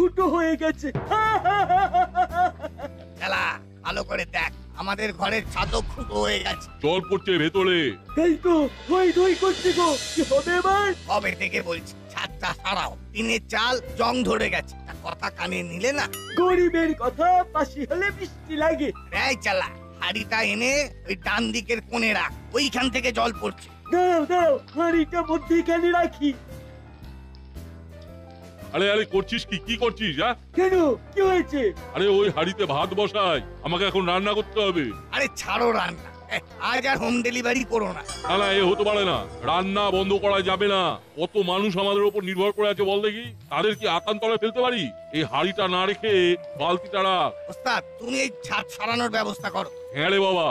ফুটো হয়ে গেছে। খেলা ভালো করে দেখ, আমাদের ঘরের ছাদও ফুটো হয়ে গেছে। জল পড়ছে ভেতরে। এই তো ধই ধই করছে গো, কি হবে এবার? কবে থেকে বলছি ছাদটা সারাও, টিনের চাল জং ধরে গেছে, তা কথা কানে নিলে না। গরিবের কথা পাশি হলে বৃষ্টি লাগে। এই চালা, হাড়িটা এনে ওই ডান দিকের কোণে রাখ, ওইখান থেকে জল পড়ছে। দাঁড়াও দাঁড়াও, হাঁড়িটা মধ্যিখানে রাখি। আরে আরে করছিস কি? কি করছিস? কেন, কি হয়েছে? আরে ওই হাড়িতে ভাত বসাই, আমাকে এখন রান্না করতে হবে। আরে ছাড়ো রান্না, আজ আর হোম ডেলিভারি করো না। না এ হতে পারে না, রান্না বন্ধ করা যাবে না। কত মানুষ আমাদের উপর নির্ভর করে আছে বল দেখি, তাদের কি আকান্তরে ফেলতে পারি? এই হাড়িটা না রেখে বালতিটা রাখ। ওস্তাদ, তুমি এই ছাদ সারানোর ব্যবস্থা করো। হ্যাঁ রে বাবা,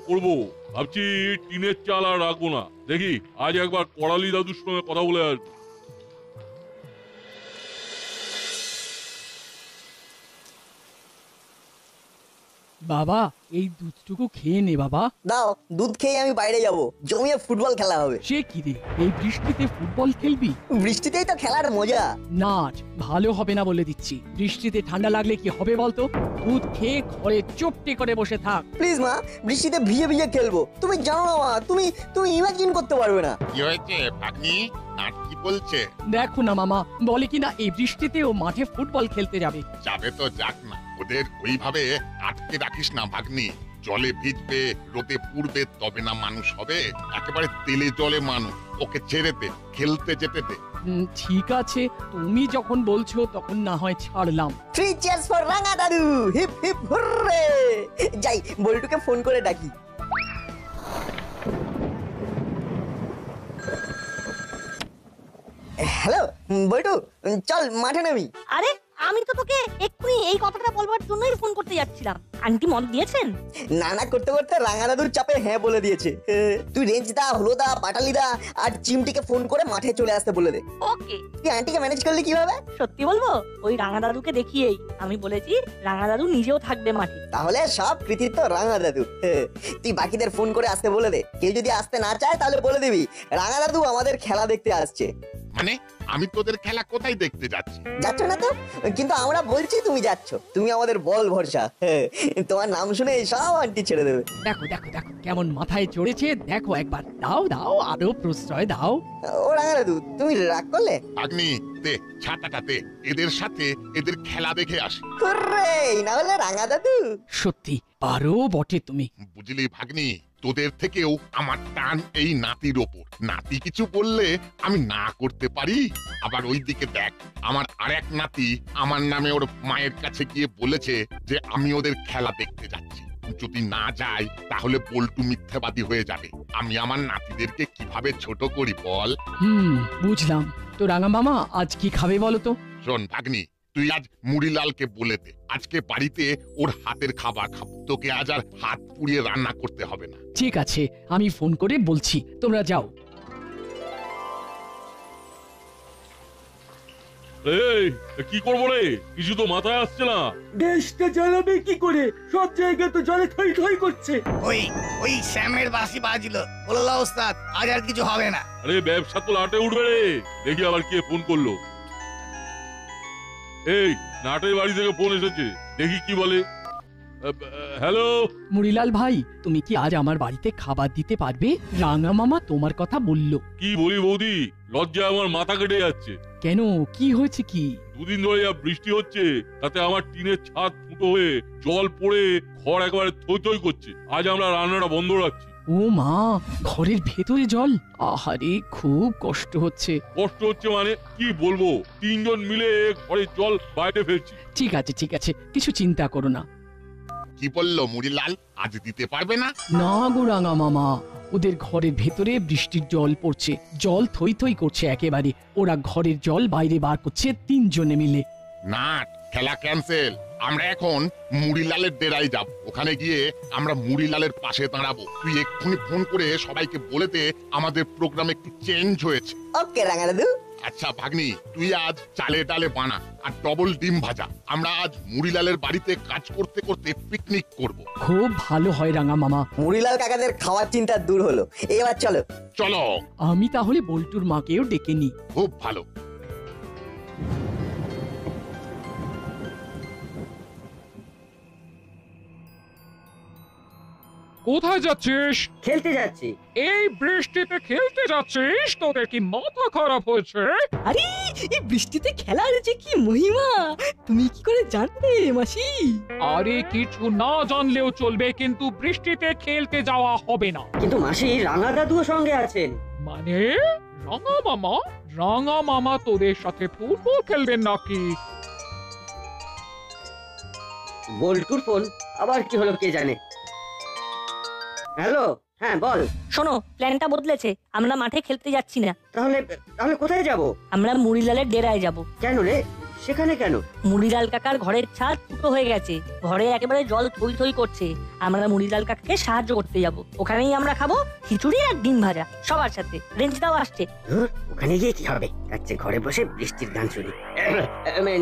করবো। ভাবছি টিনের চাল আর রাখবো না। দেখি আজ একবার করালি দাদুর সঙ্গে কথা বলে আসবো। বাবা, এই দুধটুকু খেয়ে নে বাবা। দাও, দুধ খেয়ে আমি বাইরে যাব, জমিয়ে ফুটবল খেলা হবে। সে কি রে, এই বৃষ্টিতে ফুটবল খেলবি? বৃষ্টিতেই তো খেলার মজা। নাচ ভালো হবে না বলে দিচ্ছি। বৃষ্টিতে ঠান্ডা লাগলে কি হবে বলতো? দুধ খেয়ে ঘরে চুপটি করে বসে থাক। প্লিজ মা, বৃষ্টিতে ভিজে ভিজে খেলবো। তুমি জানো না মা, তুমি ইমাজিন করতে পারবে না। কি হয়েছে ভাগ্নি? নাট কি বলছে? দেখো না মামা, বলে কিনা এই বৃষ্টিতে ও মাঠে ফুটবল খেলতে যাবে। যাবে তো যাক না, ওদের ওইভাবে আটকে রাখিস না ভাগ্নি। জলে ভিজবে, রোদে পুড়বে, তবে না মানুষ হবে। একেবারে তেলে জলে মানুষ। ওকে ছেড়ে দে, খেলতে যেতে দে। ঠিক আছে, তুমি যখন বলছো তখন না হয় ছাড়লাম। 3 cheers for রাঙা দাদু, হিপ হিপ হুররে। যাই, বল্টুকে ফোন করে ডাকি। হ্যালো বল্টু, চল মাঠে নামি। আরে আমি তো তোকে এক্ষুনি এই কথাটা বলবার জন্যই ফোন করতে যাচ্ছিলাম। আন্টি মত দিয়েছেন? নানা করতে করতে রাঙা দাদুর চাপে হ্যাঁ বলে দিয়েছে। তুই রেঞ্জদা, হলোদা, পাটালিদা আর চিমটিকে ফোন করে মাঠে চলে আসতে বলে দে। ওকে। তুই আন্টিকে ম্যানেজ করলি কিভাবে? সত্যি বলবো, ওই রাঙা দাদুকে দেখিয়েই আমি বলেছি রাঙা দাদু নিজেও থাকবে মাঠে। তাহলে সব কৃতিত্ব রাঙা দাদু। তুই বাকিদের ফোন করে আসতে বলে দে। কেউ যদি আসতে না চায় তাহলে বলে দিবি রাঙা দাদু আমাদের খেলা দেখতে আসছে। মানে আমি তোদের খেলা কোথায় দেখতে যাচ্ছি? যাচ্ছ না তো, কিন্তু আমরা বলছি তুমি যাচ্ছ। তুমি আমাদের বল ভরসা। তোমার নাম শুনে সব আন্টি ছেড়ে দেবে। দেখো দেখো দেখো কেমন মাথায় চড়েছে, দেখো একবার। দাও দাও, আরো প্রশ্রয় দাও। ও রাঙা দাদু, তুমি রাগ করলে? ভাগ্নি দে ছাতাটা দে, এদের সাথে এদের খেলা দেখে আসি। না হলে রাঙা দাদু। সত্যি আরো বটে তুমি। বুঝলি ভাগ্নি, তোদের থেকেও আমার টান এই নাতির ওপর। নাতি কিছু বললে আমি না করতে পারি। আবার ওইদিকে দেখ, আমার আরেক নাতি আমার নামে ওর মায়ের কাছে গিয়ে বলেছে যে আমি ওদের খেলা দেখতে যাচ্ছি। যদি না যাই তাহলে বল্টু মিথ্যাবাদী হয়ে যাবে। আমি আমার নাতিদেরকে কিভাবে ছোট করি বল? বুঝলাম। তো রাঙা মামা আজ কি খাবে বলো তো? শোন ভাগ্নি, তুই আজ মুড়িলালকে বলে দে আজকে বাড়িতে ওর হাতের খাবার খাবো। তোকে আজ আর হাত পুড়িয়ে রান্না করতে হবে না। ঠিক আছে, আমি ফোন করে বলছি, তোমরা যাও। এই কি করবো রে, কিছু তো মাথায় আসছে না। গ্যাসটা জ্বালাবে কি করে? সব জায়গায় তো জলে থই থই করছে। ওই শ্যামের বাঁশি বাজলো, বললো ওস্তাদ আজ আর কিছু হবে না। আরে ব্যবসা তো লাটে উঠবে রে। দেখি আবার কে ফোন করলো। এই নাটের বাড়ি থেকে ফোন এসেছে, দেখি কি বলে। হ্যালো মুড়িলাল ভাই, তুমি কি আজ আমার বাড়িতে খাবার দিতে পারবে? রাঙা মামা তোমার কথা বললো। কি বলি বৌদি, লজ্জা আমার মাথা কেটে যাচ্ছে। কেন, কি হয়েছে কি? দুদিন ধরে যা বৃষ্টি হচ্ছে তাতে আমার টিনের ছাদ ফুটো হয়ে জল পড়ে ঘর একেবারে থই থই করছে। আজ আমরা রান্নাটা বন্ধ রাখছি। ও মা, ঘরের ভেতরে জল? আহারে, খুব কষ্ট হচ্ছে। কষ্ট হচ্ছে মানে কি বলবো, 3 জন মিলে ঘরের জল বাইরে ফেলছি। ঠিক আছে ঠিক আছে, কিছু চিন্তা করো না। কি বললো মুড়িলাল, আজ দিতে পারবে না? না গো রাঙা মামা, ওদের ঘরের ভেতরে বৃষ্টির জল পড়ছে, জল থই থই করছে একেবারে। ওরা ঘরের জল বাইরে বার করছে 3 জনে মিলে। নাট, খেলা ক্যান্সেল। আমরা এখন মুড়িলালের ডেরায় যাব। ওখানে গিয়ে আমরা মুড়িলালের পাশে দাঁড়াবো। তুই এক্ষুনি ফোন করে সবাইকে বলে দে আমাদের প্রোগ্রাম একটু চেঞ্জ হয়েছে। ওকে রাঙা দাদু। আচ্ছা ভাগ্নি, তুই আজ চালে ডালে বানা আর ডবল ডিম ভাজা। আমরা আজ মুড়িলালের বাড়িতে কাজ করতে করতে পিকনিক করব। খুব ভালো হয় রাঙা মামা। মুড়িলাল কাকাদের খাওয়ার চিন্তা দূর হলো। এবার চলো চলো। আমি তাহলে বল্টুর মাকেও ডেকে নি। খুব ভালো। কোথায় যাচ্ছিস? খেলতে যাচ্ছি। এই বৃষ্টিতে খেলতে যাচ্ছিস? তোদের কি মাথা খারাপ হয়েছে? আরে এই বৃষ্টিতে খেলার যে কি মহিমা তুমি কি করে জানতে মাসি? আরে কিছু না জানলেও চলবে, কিন্তু বৃষ্টিতে খেলতে যাওয়া হবে না। কিন্তু মাসি, রাঙা দাদুও সঙ্গে আছেন। মানে রাঙা মামা? রাঙা মামা তোদের সাথে ফুটবল খেলবেন নাকি? বল্টুর ফোন, আবার কি হলো কে জানে। হ্যালো, হ্যাঁ বল। শোনো, প্ল্যানটা বদলেছে, আমরা মাঠে খেলতে যাচ্ছি না। তাহলে তাহলে কোথায় যাব? আমরা মুড়িলালের ডেরায় যাব। কেন রে, সেখানে কেন? মুড়িলাল কাকার ঘরের ছাদ ফুটো হয়ে গেছে, ঘরে একেবারে জল থই থই করছে। আমরা মুড়িলাল কাকাকে সাহায্য করতে যাব। ওখানেই আমরা খাবো খিচুড়ি আর ডিম ভাজা সবার সাথে। রেঞ্জটাও আসছে। ওখানে গিয়ে কি হবে? তাচ্ছে ঘরে বসে বৃষ্টির গান শুনি।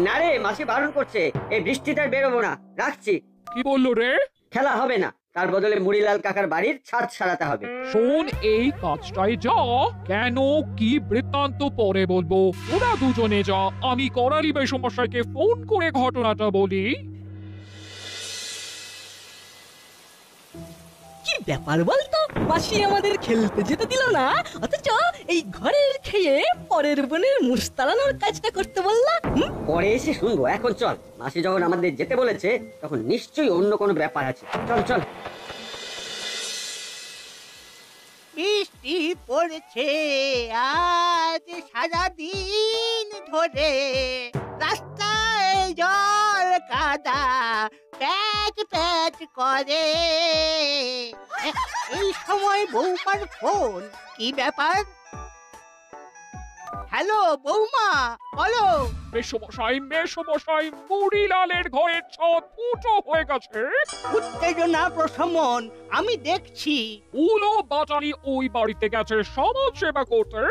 না রে, মাসি বারণ করছে, এই বৃষ্টিতে আর বেরোবো না, রাখছি। কি বললো রে? খেলা হবে না, তার বদলে মুড়িলাল কাকার বাড়ির ছাদ সারাতে হবে। শোন, এই কাজটাই যা, কেন কি বৃত্তান্ত পরে বলবো। ওরা দুজনে যা, আমি করালি সমস্যাকে ফোন করে ঘটনাটা বলি। কি ব্যাপার বলতো, মাসি আমাদের খেলতে যেতে দিল না, অথচ এই ঘরের খেয়ে পরের বোনের মুস্তালানোর কাজটা করতে বললা। পরে এসে শুনবো, এখন চল। মাসি যখন আমাদের যেতে বলেছে তখন নিশ্চয়ই অন্য কোনো ব্যাপার আছে। চল চল। বৃষ্টি পড়ছে আজ সারাদিন ধরে, রাস্তায় জল কাদা প্যাচ প্যাচ করে। এই সময় বৌমার ফোন, কি ব্যাপার? হ্যালো বৌমা, বলো। মেসমশাই, মুড়িলালের ঘরের ছাদ ফুটো হয়ে গেছে। উত্তেজনা প্রশমন, আমি দেখছি। উলো বাটালি ওই বাড়িতে গেছে সমাজ সেবা করতে।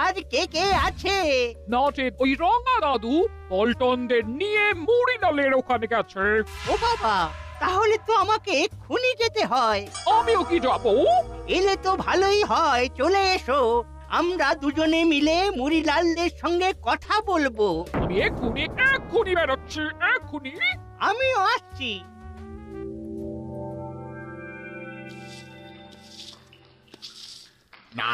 আর কে কে আছে? নাটে ওই রঙা দাদু পল্টনদের নিয়ে মুড়িলালের ওখানে গেছে। ও বাবা, তাহলে তো আমাকে এক্ষুনি যেতে হয়। আমিও কি যাবো? এলে তো ভালোই হয়, চলে এসো। আমরা দুজনে মিলে মুড়িলালদের সঙ্গে কথা বলবো। আমি এক্ষুনি বেরোচ্ছি, এক্ষুনি। আমিও আসছি। না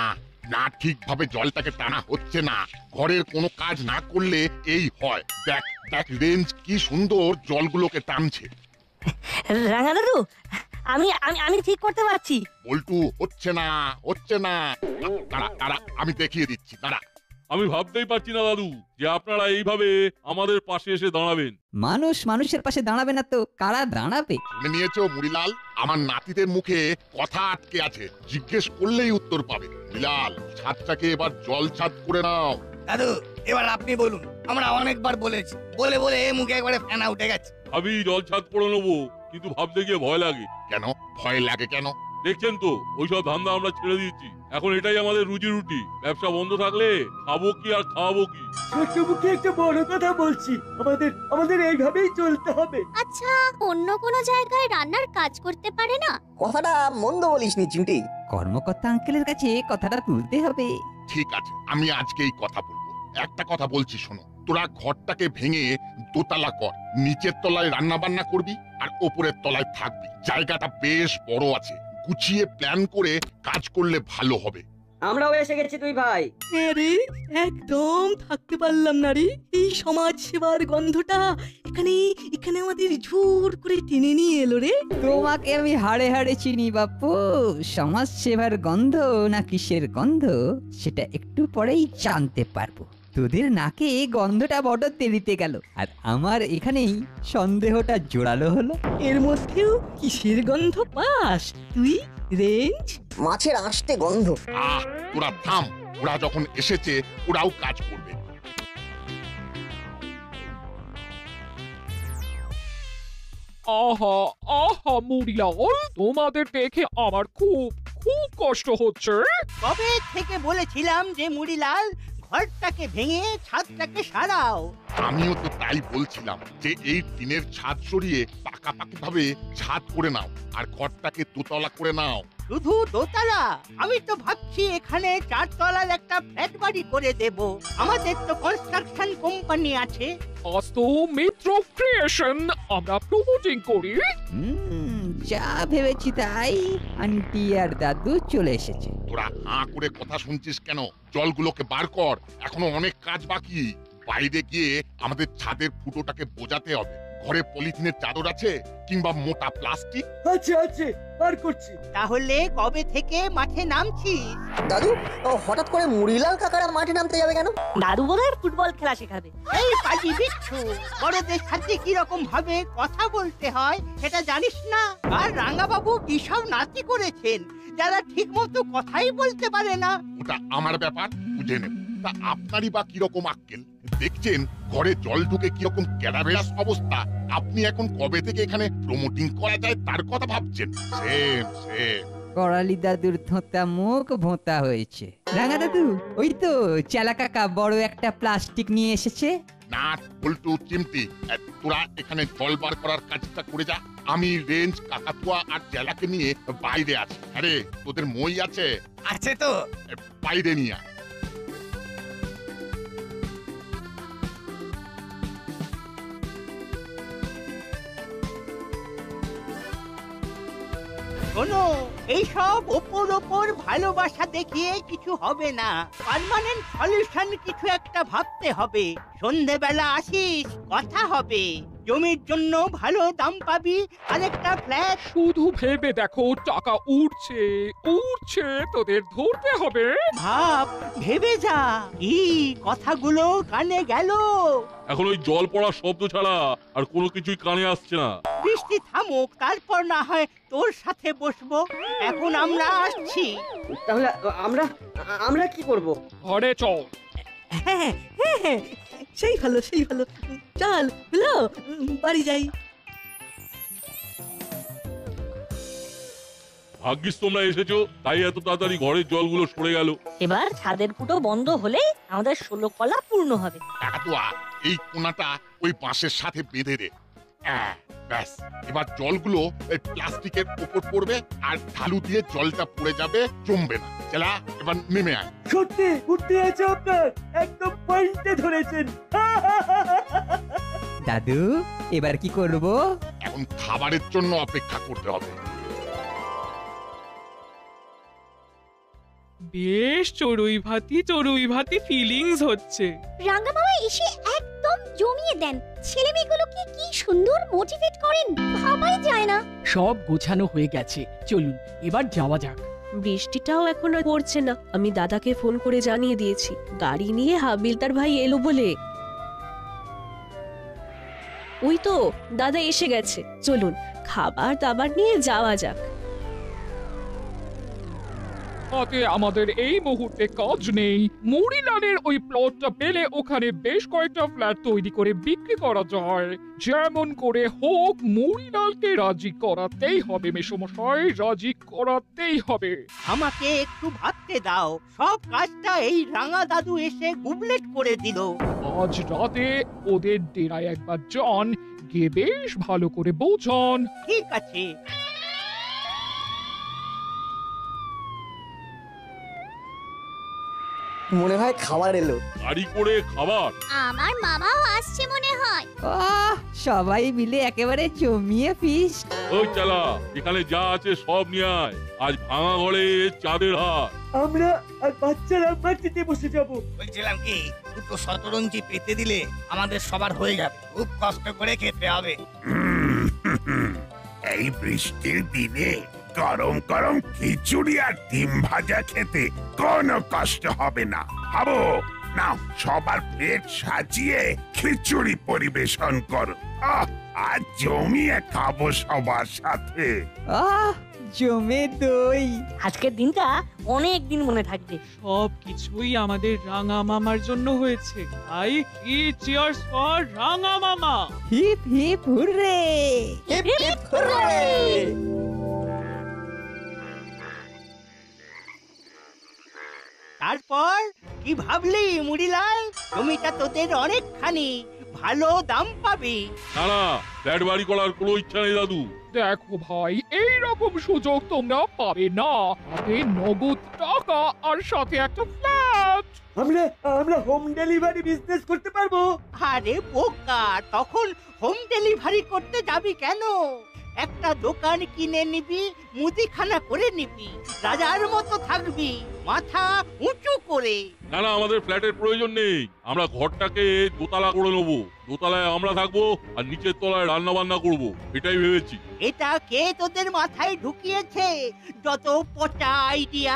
না, ঠিকভাবে জলটাকে টানা হচ্ছে না। ঘরের কোনো কাজ না করলে এই হয়। দেখ দেখ রেঞ্জ কি সুন্দর জলগুলোকে টানছে। রাঙা দাদু, আমি আমি আমি ঠিক করতে পারছি। বল্টু, হচ্ছে না দাঁড়া, আমি দেখিয়ে দিচ্ছি, দাঁড়া। আমি ভাবতেই পারছি না দাদু যে আপনারা এইভাবে আমাদের পাশে এসে দাঁড়াবেন। মানুষ মানুষের পাশে দাঁড়াবে না তো কারা দাঁড়াবে? শুনে নিয়েছো মুড়িলাল? আমার নাতিদের মুখে কথা আটকে আছে, জিজ্ঞেস করলেই উত্তর পাবে। মুড়িলাল, ছাদটাকে এবার জল ছাদ করে নাও। দাদু, এবার আপনি বলুন। আমরা অনেকবার বলেছি, বলে বলে মুখে একবারে ফেনা উঠে গেছে। আমি জল ছাদ করে নেবো, কিন্তু ভাবতে গিয়ে ভয় লাগে। কেন ভয় লাগে কেন? দেখছেন তো ওইসব ধান্দা আমরা ছেড়ে দিয়েছি। এখন এটাই আমাদের রুজি রুটি। ব্যবসা বন্ধ থাকলে খাবো কি আর খাওয়াবো কি? ছোট্ট মুখে একটা বড় কথা বলছি, আমাদের এইভাবেই চলতে হবে। আচ্ছা, অন্য কোনো জায়গায় রান্নার কাজ করতে পারে না? কথাটা মন্দ বলিসনি চিমটি। কর্মকর্তা আঙ্কেলের কাছে কথাটা তুলতে হবে। ঠিক আছে, আমি আজকেই কথা বলবো। একটা কথা বলছি শোনো, তোরা ঘরটাকে ভেঙে দোতলা কর। নিচের তলায় রান্না বান্না করবি আর ওপরের তলায় থাকবি। জায়গাটা বেশ বড় আছে, গুছিয়ে প্ল্যান করে কাজ করলে ভালো হবে। আমরাও এসে গেছি তুই ভাই। আরে একদম থাকতে পারলাম না রে, এই সমাজ সেবার গন্ধটা এখানে আমাদের জোর করে টেনে নিয়ে এলো রে। তোমাকে আমি হাড়ে হাড়ে চিনি বাপু। সমাজ সেবার গন্ধ না কিসের গন্ধ সেটা একটু পরেই জানতে পারবো। তোদের নাকে গন্ধটা বড় দেরিতে গেল, আর আমার এখানেই সন্দেহটা জোরালো হলো। এর মধ্যেও কিসের গন্ধ পাস তুই রেঞ্জ? মাছের আঁশটে গন্ধ। তোরা থাম, ওরা যখন এসেছে ওরাও কাজ করবে। আহা মুড়িলাল, তোমাদের দেখে আমার খুব কষ্ট হচ্ছে। কবে থেকে বলেছিলাম যে মুড়িলাল, ঘরটাকে ভেঙে ছাদটাকে সারাও। আমিও তো তাই বলছিলাম যে এই টিনের ছাদ সরিয়ে পাকাপাকি ভাবে ছাদ করে নাও আর ঘরটাকে দোতলা করে নাও। শুধু দোতলা? আমি তো ভাবছি এখানে 4 তলার একটা ফ্ল্যাট বাড়ি করে দেব। আমাদের তো কনস্ট্রাকশন কোম্পানি আছে। আজ তো মিত্র ক্রিয়েশন আমরা প্রমোটিং করি। যা ভেবেছি তাই, আন্টি আর দাদু চলে এসেছে। তোরা হাঁ করে কথা শুনছিস কেন? জলগুলোকে বার কর, এখনো অনেক কাজ বাকি। বাইরে গিয়ে আমাদের ছাদের ফুটোটাকে বোঝাতে হবে। ঘরে পলিথিনের চাদর আছে কিংবা মোটা প্লাস্টিক? আছে আছে, বার করছি। তাহলে কবে থেকে মাঠে নামছিস? দাদু, হঠাৎ করে মুড়িলাল কাকারা মাঠে নামতে যাবে কেন? দাদু বোধহয় ফুটবল খেলা শেখাবে। এই পাজি বিচ্ছু, বড়দের সাথে কিরকম ভাবে কথা বলতে হয় সেটা জানিস না? আর রাঙাবাবু কি সব নাতি করেছেন যারা ঠিক মতো কথাই বলতে পারে না। ওটা আমার ব্যাপার, বুঝে নেব। তা আপনারই বা কিরকম আক্কেল? দেখছেন ঘরে জল ঢুকে কিরকম ক্যাডাবেরাস অবস্থা। আপনি এখন কবে থেকে এখানে প্রমোটিং করা যায় তার কথা ভাবছেন? Same same. করালি দাদুর ধোঁতা মুখ ভোঁতা হয়েছে। রাঙা দাদু, ওই তো চেলা কাকা বড় একটা প্লাস্টিক নিয়ে এসেছে। নাট বল্টু চিমটি, তোরা এখানে জল বার করার কাজটা করে যা। আমি রেঞ্জ, কাকাতুয়া আর জেলাকে নিয়ে বাইরে আছি। আরে তোদের মই আছে? আছে তো। বাইরে নিয়ে আয়। শোনো, এইসব ওপর ভালোবাসা দেখিয়ে কিছু হবে না। পার্মানেন্ট সলিউশন কিছু একটা ভাবতে হবে। সন্ধেবেলা আসিস, কথা হবে। জমির জন্য ভালো দাম পাবি, আরেকটা ফ্ল্যাট। শুধু ভেবে দেখো, টাকা উঠছে উঠছে, তোদের ধরতে হবে। ভাব, ভেবে যা। কি কথাগুলো কানে গেল? এখন ওই জল পড়ার শব্দ ছাড়া আর কোনো কিছুই কানে আসছে না। বৃষ্টি থামুক, তারপর না হয় তোর সাথে বসবো। এখন আমরা আসছি। তাহলে আমরা আমরা কি করব? ঘরে চল। হ্যাঁ হ্যাঁ হ্যাঁ, সেই ভালো সেই ভালো। চল হলো, বাড়ি যাই। ভাগ্যিস তোমরা এসেছো, তাই এত তাড়াতাড়ি ঘরের জলগুলো সরে গেল। এবার ছাদের ফুটো বন্ধ হলেই আমাদের 16 কলা পূর্ণ হবে। কাকাতুয়া, এই কোনাটা ওই বাঁশের সাথে বেঁধে দে। ব্যাস, এবার জলগুলো এই প্লাস্টিকের উপর পড়বে আর ঢালু দিয়ে জলটা পড়ে যাবে, জমবে না। চেলা, এবার নেমে আয়। সত্যি বুদ্ধি আছে আপনার, একদম পয়েন্টে ধরেছেন। দাদু, এবার কি করব? এখন খাবারের জন্য অপেক্ষা করতে হবে। বেশ চড়ুই ভাতি ফিলিংস হচ্ছে। রাঙ্গা মামা এসে একদম জমিয়ে দেন। ছেলেমেয়েগুলোকে কি সুন্দর মোটিভেট করেন, ভাবাই যায় না। সব গোছানো হয়ে গেছে, চলুন এবার যাওয়া যাক। বৃষ্টিটাও এখনো পড়ছে না। আমি দাদাকে ফোন করে জানিয়ে দিয়েছি গাড়ি নিয়ে হাবিলদার ভাই এলো বলে। ওই তো দাদা এসে গেছে, চলুন খাবার দাবার নিয়ে যাওয়া যাক। তাতে আমাদের এই মুহূর্তে কাজ নেই। মুড়িলালের ওই প্লটটা পেলে ওখানে বেশ কয়েকটা ফ্ল্যাট তৈরি করে বিক্রি করা যায়। যেমন করে হোক মুড়িলালকে রাজি করাতেই হবে মেসোমশাই, রাজি করাতেই হবে। আমাকে একটু ভাবতে দাও। সব কাজটা এই রাঙা দাদু এসে গুবলেট করে দিল। আজ রাতে ওদের ডেরায় একবার যান, গিয়ে বেশ ভালো করে বোঝান। ঠিক আছে। মনে হয় খাবার এলো। গাড়ি করে খাবার? আমার মামাও আসছে মনে হয়। সবাই মিলে একেবারে জমিয়ে ফিস্ট। ওই চালা, এখানে যা আছে সব নিয়ে আয়। আজ ভাঙা ঘরে চাঁদের হাট। আমরা আর বাচ্চারা মাটিতে বসে যাব। বলছিলাম কি, দুটো শতরঞ্জি পেতে দিলে আমাদের সবার হয়ে যাবে। খুব কষ্ট করে খেতে হবে। এই বৃষ্টির দিনে গরম গরম খিচুড়ি আর ডিম ভাজা খেতে কোনো কষ্ট হবে না। ভাবো নাও, সবার পেট সাজিয়ে খিচুড়ি পরিবেশন করো। আজ জমিয়ে খাবো সবার সাথে। জমে দই। আজকের দিনটা অনেক দিন মনে থাকবে। সব কিছুই আমাদের রাঙা মামার জন্য হয়েছে, তাই কি চিয়ার্স ফর রাঙা মামা। Hip hip hooray, hip hip hooray. তারপর কি ভাবলি মুড়িলাল? জমিটা তোদের অনেকখানি, ভালো দাম পাবি। না, ফ্ল্যাট বাড়ি করার কোনো ইচ্ছা নেই দাদু। দেখো ভাই, এই রকম সুযোগ তোমরা পাবে না। হাতে নগদ টাকা আর সাথে একটা ফ্ল্যাট। আমরা হোম ডেলিভারি বিজনেস করতে পারবো। আরে বোকা, তখন হোম ডেলিভারি করতে যাবি কেন? একটা দোকান কিনে নিবি, মুদিখানা করে নিবি, রাজার মতো থাকবি, মাথা উঁচু করে। না না, আমাদের ফ্ল্যাটের প্রয়োজন নেই। আমরা ঘরটাকে দোতলা করে নেবো। দোতলায় আমরা থাকবো আর নিচের তলায় রান্না বান্না করবো, এটাই ভেবেছি। এটা কে তোদের মাথায় ঢুকিয়েছে? যত পচা আইডিয়া।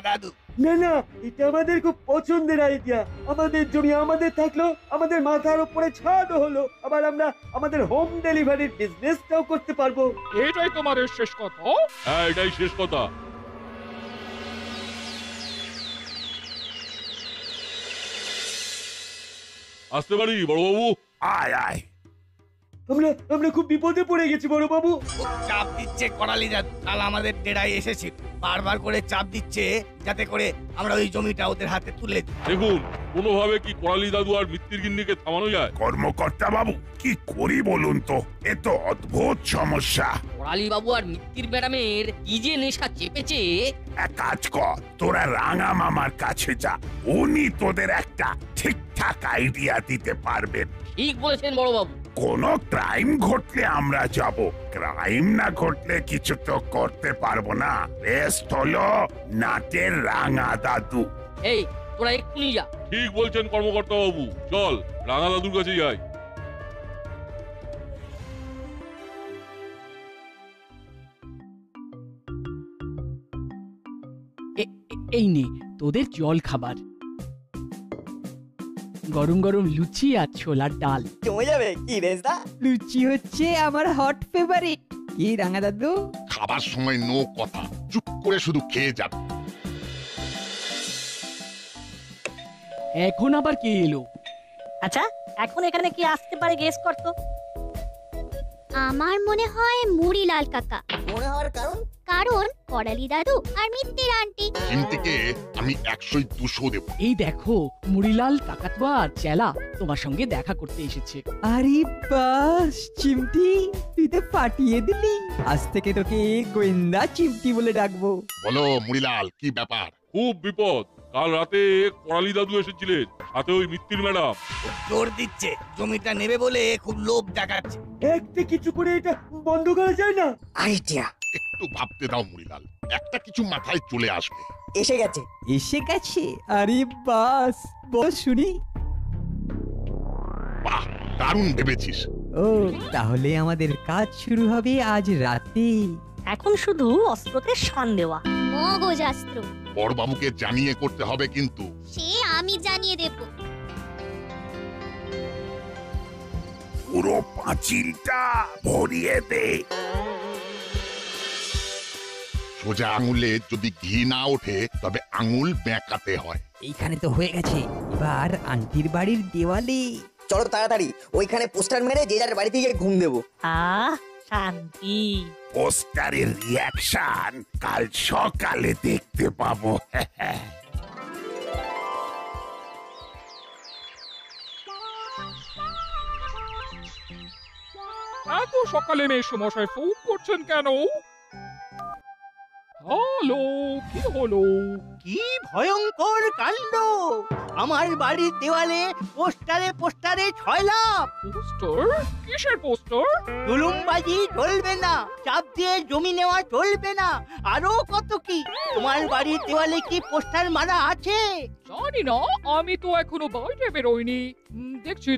দাদু, না না, এটা আমাদের খুব পছন্দের আইডিয়া। আমাদের জমি আমাদের থাকলো, আমাদের মাথার উপরে ছাদও হলো, আবার আমরা আমাদের হোম ডেলিভারির বিজনেসটাও করতে পারবো। এটাই তোমাদের শেষ কথা? হ্যাঁ, এটাই শেষ কথা। আসতে পারি বড়বাবু? আয় আয়। আমরা খুব বিপদে পড়ে গেছি বড়বাবু। চাপ দিচ্ছে করালি দাদু, কাল আমাদের ডেরায় এসেছিল, বারবার করে চাপ দিচ্ছে যাতে করে আমরা ওই জমিটা ওদের হাতে তুলে দিই। দেখুন, কোনোভাবে কি করালি দাদু আর মিত্তির গিন্নিকে থামানো যায়? কর্মকর্তা বাবু, কি করি বলুন তো? এ তো অদ্ভুত সমস্যা। করালি বাবু আর মিত্তির ম্যাডামের কি যে নেশা চেপেছে। এক কাজ কর, তোরা রাঙা মামার কাছে যা, উনি তোদের একটা ঠিকঠাক আইডিয়া দিতে পারবেন। ঠিক বলেছেন বড় বাবু। কোনো ক্রাইম ঘটলে আমরা যাব, ক্রাইম না ঘটলে কিছু তো করতে পারবো না। বেস্ট হলো নাটের রাঙা দাদু। এই তোরা এক্ষুনি যা। ঠিক বলছেন কর্মকর্তা বাবু, চল রাঙা দাদুর কাছে যাই। এই নে তোদের জল খাবার, গরম গরম লুচি আর ছোলার ডাল। জমে যাবে কি রেজদা? লুচি হচ্ছে আমার হট ফেভারিট। কি রাঙা দাদু? খাবার সময় নো কথা, চুপ করে শুধু খেয়ে যাবে। এখন আবার কে এলো? আচ্ছা, এখন এখানে কি আসতে পারে গেস করতো? আমার মনে হয় মুড়িলাল কাকা। মনে হওয়ার কারণ? কারণ করালি দাদু আর মিত্তির আন্টি। চিমটিকে আমি 100-200 দেব। এই দেখো, মুড়িলাল কাকাতুয়া আর চেলা তোমার সঙ্গে দেখা করতে এসেছে। আরে বাস চিমটি, তুই তো ফাটিয়ে দিলি। আজ থেকে তোকে গোয়েন্দা চিমটি বলে ডাকবো। বলো মুড়িলাল, কি ব্যাপার? খুব বিপদ। কাল রাতে করালি দাদু এসেছিলেন, সাথে ওই মিত্তির ম্যাডাম। জোর দিচ্ছে, জমিটা নেবে বলে খুব লোভ দেখাচ্ছে। একটা কিছু করে এটা বন্ধ করা যায় না? আইডিয়া। একটু ভাবতে দাও মুড়িলাল, একটা কিছু মাথায় চলে আসবে। এসে গেছে। এসে গেছে? আরে বাস, বস শুনি। বাহ, দারুণ ভেবেছিস। ও, তাহলে আমাদের কাজ শুরু হবে আজ রাতে। এখন শুধু অস্ত্রতে শান দেওয়া। মগজাস্ত্র। বড়বাবুকে জানিয়ে করতে হবে কিন্তু। সে আমি জানিয়ে দেব। পুরো পাঁচিলটা ভরিয়ে দে। সোজা আঙুলে যদি ঘি না ওঠে তবে আঙুল বেঁকাতে হয়। এইখানে তো হয়ে গেছে, এবার আন্টির বাড়ির দেওয়ালে। চলো তাড়াতাড়ি ওইখানে পোস্টার মেরে যে যার বাড়ি থেকে ঘুম দেবো। শান্তি। পোস্টারের রিয়াকশন কাল সকালে দেখতে পাবো। এত সকালে মেয়ে মশাই ফোন করছেন কেন? হ্যালো, কি হলো? কি ভয়ঙ্কর কাণ্ড! আমার বাড়ির দেওয়ালে পোস্টারে পোস্টারে ছয়লাভ। পোস্টার? কিসের পোস্টার? জুলুমবাজি চলবে না, চাপ দিয়ে জমি নেওয়া চলবে না, আরো কত কি। তোমার বাড়ির দেওয়ালে কি পোস্টার মারা আছে? জানি না, আমি তো এখনো বাইরে বেরোইনি। দেখছি।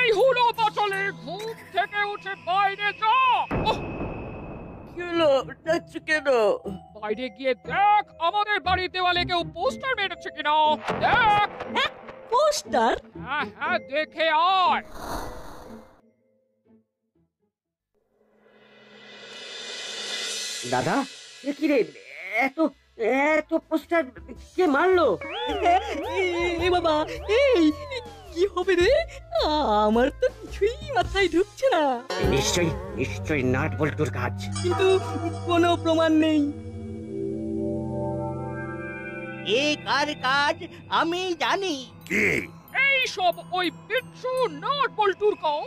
এই হলো বাচালে, ঘুম থেকে উঠে বাইরে যা। যাচ্ছে কেন? বাইরে গিয়ে দেখ আমাদের বাড়ির দেওয়ালে কেউ পোস্টার মেরেছে কিনা। দেখ। পোস্টার? হ্যাঁ, দেখে আয়। দাদা, এ কি রে, এত এত পোস্টার কে মারলো? এ বাবা, এই কি হবে রে? আমার তো কিছুই মাথায় ঢুকছে না। নিশ্চয়ই নাট বল্টুর কাজ, কিন্তু কোনো প্রমাণ নেই। এ কার কাজ আমি জানি। কে? এই সব ওই বিচ্ছু নাট বল্টুর কাজ।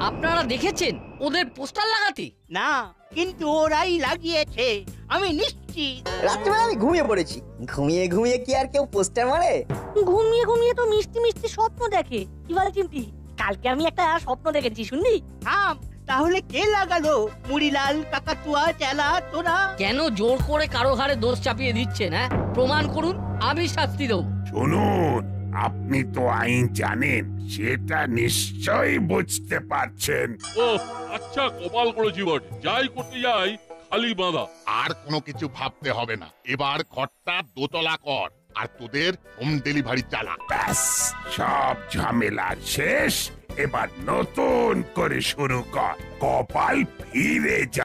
আপনারা দেখেছেন ওদের পোস্টার লাগাতে? না, কিন্তু ওরাই লাগিয়েছে। আমি নিশ্চিত। রাত্রিবেলা আমি ঘুমিয়ে পড়েছি, ঘুমিয়ে ঘুমিয়ে কি আর কেউ পোস্টার মারে? ঘুমিয়ে ঘুমিয়ে তো মিষ্টি মিষ্টি স্বপ্ন দেখে। কি বল চিমটি, কালকে আমি একটা স্বপ্ন দেখেছি শুনলি? থাম, তাহলে কে লাগালো মুড়িলাল, কাকাতুয়া, চেলা তোরা? কেন জোর করে কারো ঘাড়ে দোষ চাপিয়ে দিচ্ছেন? হ্যাঁ, প্রমাণ করুন, আমি শাস্তি দেবো। শুনুন, আপনি তো আইন জানেন, সেটা নিশ্চয়ই বুঝতে পারছেন। ও আচ্ছা, কপাল করেছি বটে, যাই করতে যাই খালি বাঁধা। আর কোনো কিছু ভাবতে হবে না, এবার ঘরটা দোতলা কর আর তোদের হোম ডেলিভারি চালা। ব্যাস, সব ঝামেলা শেষ। এবার নতুন করে শুরু কর, কপাল ফিরে যা।